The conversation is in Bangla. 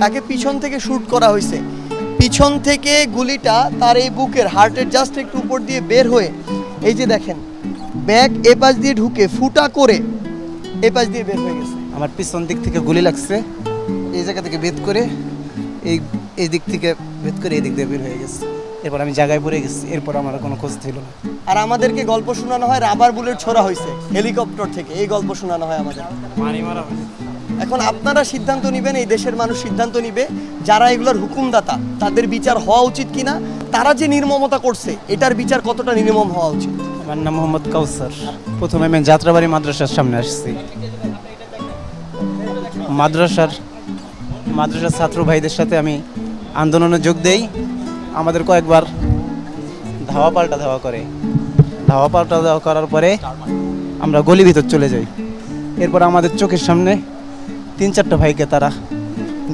তাকে পিছন থেকে শ্যুট করা হয়েছে। পিছন থেকে গুলিটা তার এই বুকের হার্টের জাস্ট একটু উপর দিয়ে বের হয়ে এই যে দেখেন ব্যাগ এপাশ দিয়ে ঢুকে ফুটা করে এপাশ দিয়ে বের হয়ে গেছে। আমার পিছন দিক থেকে গুলি লাগছে, এই জায়গা থেকে ভেদ করে এই দিক থেকে ভেদ করে এই দিক দিয়ে বের হয়ে গেছে। এরপর আমি জায়গায় পড়ে গেছি, এরপর আমার কোনো খোঁজ ছিল না। আর আমাদেরকে গল্প শোনানো হয় রাবার বুলেট ছোড়া হয়েছে হেলিকপ্টার থেকে, এই গল্প শোনানো হয় আমাদের। এখন আপনারা সিদ্ধান্ত নেবেন, এই দেশের মানুষ সিদ্ধান্ত নিবে যারা এগুলোর হুকুমদাতা তাদের বিচার হওয়া উচিত কিনা, তারা যে নির্মমতা করছে এটার বিচার কতটা নির্মম হওয়া উচিত। আমার নাম মোহাম্মদ কাউসার। প্রথমে আমি যাত্রাবাড়ি মাদ্রাসার সামনে আসছি। মাদ্রাসার ছাত্র ভাইদের সাথে আমি আন্দোলনে যোগ দেই। আমাদের কয়েকবার ধাওয়া পাল্টা করার পরে আমরা গলি ভিতর চলে যাই। এরপর আমাদের চোখের সামনে 3-4টা ভাইকে তারা